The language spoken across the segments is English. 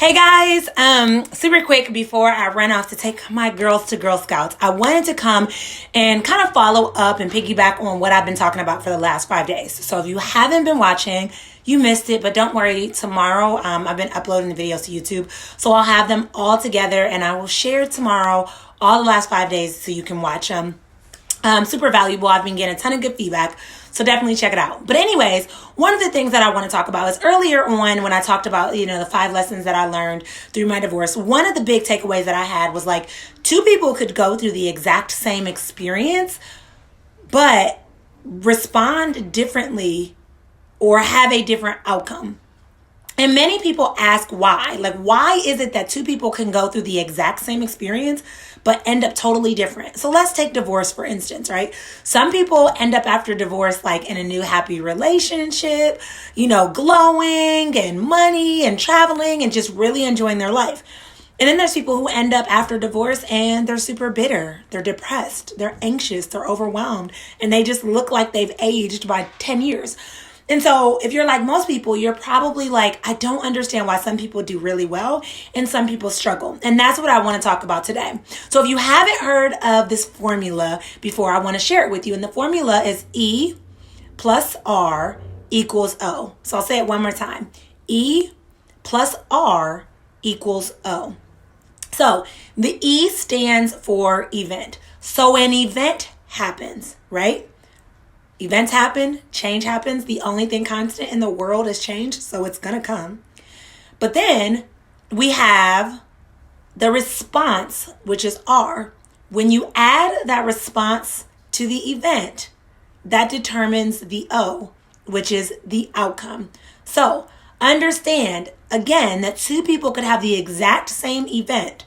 Hey guys, super quick before I run off to take my girls to Girl Scouts, I wanted to come and kind of follow up and piggyback on what I've been talking about for the last 5 days. So if you haven't been watching, you missed it, but don't worry, tomorrow I've been uploading the videos to YouTube, so I'll have them all together and I will share tomorrow all the last 5 days so you can watch them. Super valuable. I've been getting a ton of good feedback, so definitely check it out. But anyways, one of the things that I want to talk about is earlier on when I talked about, the 5 lessons that I learned through my divorce. One of the big takeaways that I had was like 2 people could go through the exact same experience, but respond differently or have a different outcome. And many people ask why. Like, why is it that 2 people can go through the exact same experience but end up totally different? So let's take divorce, for instance, right? Some people end up after divorce like in a new happy relationship, glowing and money and traveling and just really enjoying their life. And then there's people who end up after divorce and they're super bitter, they're depressed, they're anxious, they're overwhelmed, and they just look like they've aged by 10 years. And so if you're like most people, you're probably like, I don't understand why some people do really well and some people struggle. And that's what I want to talk about today. So if you haven't heard of this formula before, I want to share it with you. And the formula is E+R = O. So I'll say it one more time. E+R = O. So the E stands for event. So an event happens, right? Events happen, change happens. The only thing constant in the world is change, so it's going to come. But then we have the response, which is R. When you add that response to the event, that determines the O, which is the outcome. So understand, again, that 2 people could have the exact same event,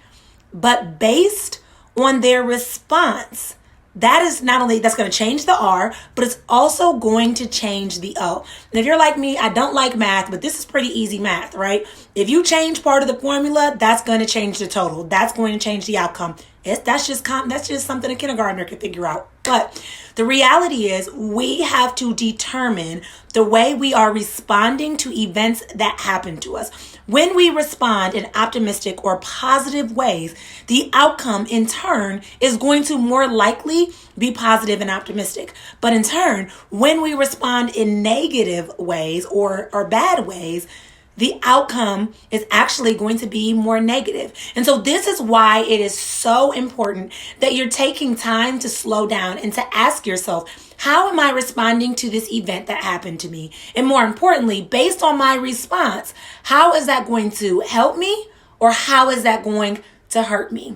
but based on their response, that is not only, that's going to change the R, but it's also going to change the O. And if you're like me, I don't like math, but this is pretty easy math, right? If you change part of the formula, that's going to change the total. That's going to change the outcome. That's just something a kindergartner can figure out. But the reality is we have to determine the way we are responding to events that happen to us. When we respond in optimistic or positive ways, the outcome in turn is going to more likely be positive and optimistic. But in turn, when we respond in negative ways or bad ways, the outcome is actually going to be more negative. And so this is why it is so important that you're taking time to slow down and to ask yourself, how am I responding to this event that happened to me? And more importantly, based on my response, how is that going to help me or how is that going to hurt me?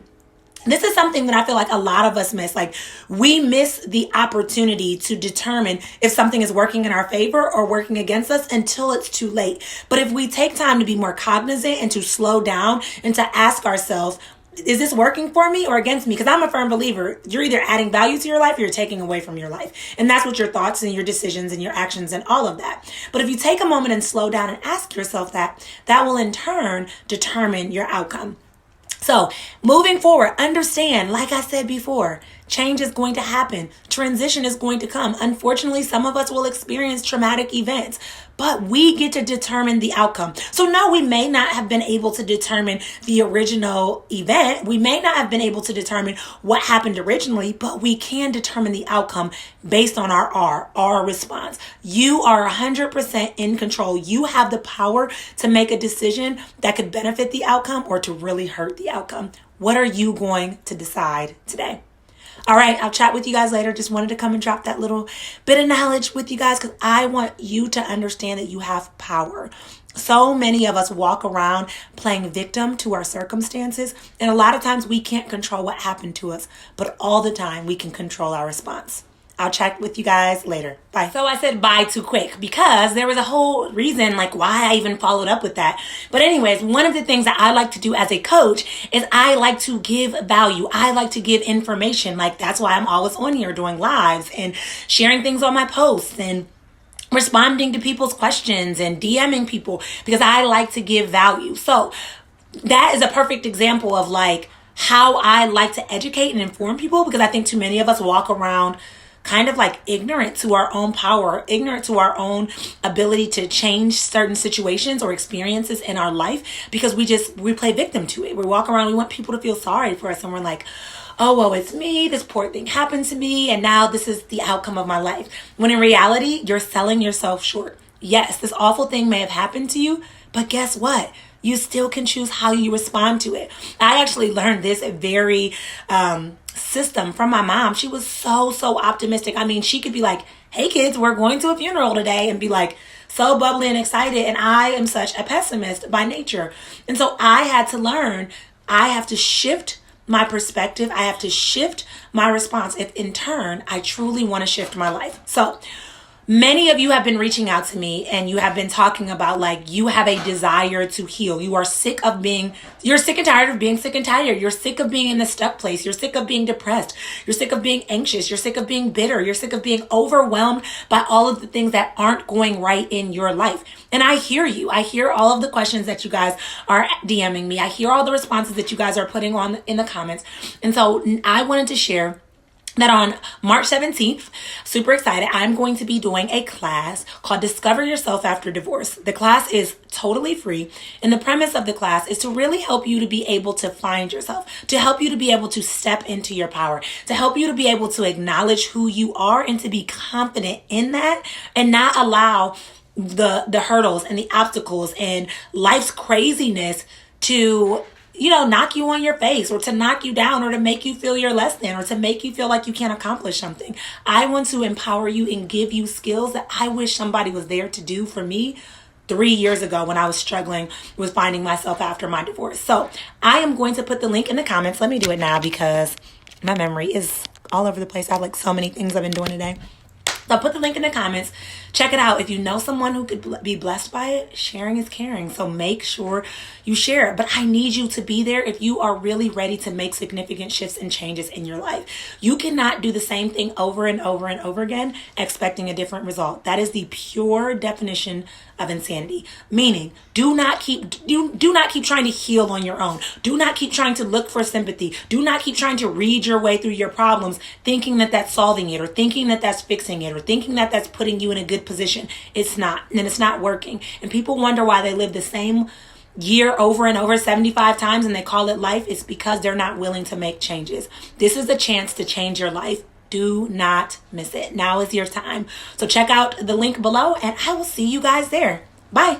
This is something that I feel like a lot of us miss. Like, we miss the opportunity to determine if something is working in our favor or working against us until it's too late. But if we take time to be more cognizant and to slow down and to ask ourselves, is this working for me or against me? Because I'm a firm believer, you're either adding value to your life or you're taking away from your life. And that's what your thoughts and your decisions and your actions and all of that. But if you take a moment and slow down and ask yourself that will in turn determine your outcome. So moving forward, understand, like I said before, change is going to happen. Transition is going to come. Unfortunately, some of us will experience traumatic events, but we get to determine the outcome. So no, we may not have been able to determine the original event. We may not have been able to determine what happened originally, but we can determine the outcome based on our response. You are 100% in control. You have the power to make a decision that could benefit the outcome or to really hurt the outcome. What are you going to decide today? All right, I'll chat with you guys later. Just wanted to come and drop that little bit of knowledge with you guys because I want you to understand that you have power. So many of us walk around playing victim to our circumstances, and a lot of times we can't control what happened to us, but all the time we can control our response. I'll chat with you guys later. Bye. So I said bye too quick because there was a whole reason like why I even followed up with that. But anyways, one of the things that I like to do as a coach is I like to give value. I like to give information. Like, that's why I'm always on here doing lives and sharing things on my posts and responding to people's questions and DMing people because I like to give value. So that is a perfect example of like how I like to educate and inform people, because I think too many of us walk around kind of like ignorant to our own power, ignorant to our own ability to change certain situations or experiences in our life, because we play victim to it. We walk around, we want people to feel sorry for us, and we're like, oh, well, it's me, this poor thing happened to me, and now this is the outcome of my life. When in reality, you're selling yourself short. Yes, this awful thing may have happened to you, but guess what? You still can choose how you respond to it. I actually learned this very system from my mom. She was so optimistic. I mean, she could be like, hey kids, we're going to a funeral today, and be like so bubbly and excited. And I am such a pessimist by nature. And so I had to learn, I have to shift my perspective. I have to shift my response if in turn I truly want to shift my life. So many of you have been reaching out to me, and you have been talking about like you have a desire to heal. You're sick and tired of being sick and tired. You're sick of being in the stuck place. You're sick of being depressed. You're sick of being anxious. You're sick of being bitter. You're sick of being overwhelmed by all of the things that aren't going right in your life. And I hear you. I hear all of the questions that you guys are DMing me. I hear all the responses that you guys are putting on in the comments. And so I wanted to share that on March 17th, super excited, I'm going to be doing a class called Discover Yourself After Divorce. The class is totally free, and the premise of the class is to really help you to be able to find yourself, to help you to be able to step into your power, to help you to be able to acknowledge who you are and to be confident in that, and not allow the hurdles and the obstacles and life's craziness to knock you on your face, or to knock you down, or to make you feel you're less than, or to make you feel like you can't accomplish something. I want to empower you and give you skills that I wish somebody was there to do for me 3 years ago when I was struggling with finding myself after my divorce. So I am going to put the link in the comments. Let me do it now because my memory is all over the place. I have like so many things I've been doing today. So I'll put the link in the comments. Check it out. If you know someone who could be blessed by it, sharing is caring. So make sure you share it. But I need you to be there if you are really ready to make significant shifts and changes in your life. You cannot do the same thing over and over and over again expecting a different result. That is the pure definition of insanity. Meaning, do not keep trying to heal on your own. Do not keep trying to look for sympathy. Do not keep trying to read your way through your problems, thinking that that's solving it, or thinking that that's fixing it, or thinking that that's putting you in a good position. It's not, and it's not working. And people wonder why they live the same year over and over 75 times and they call it life. It's because they're not willing to make changes. This is a chance to change your life. Do not miss it. Now is your time. So check out the link below, and I will see you guys there. Bye.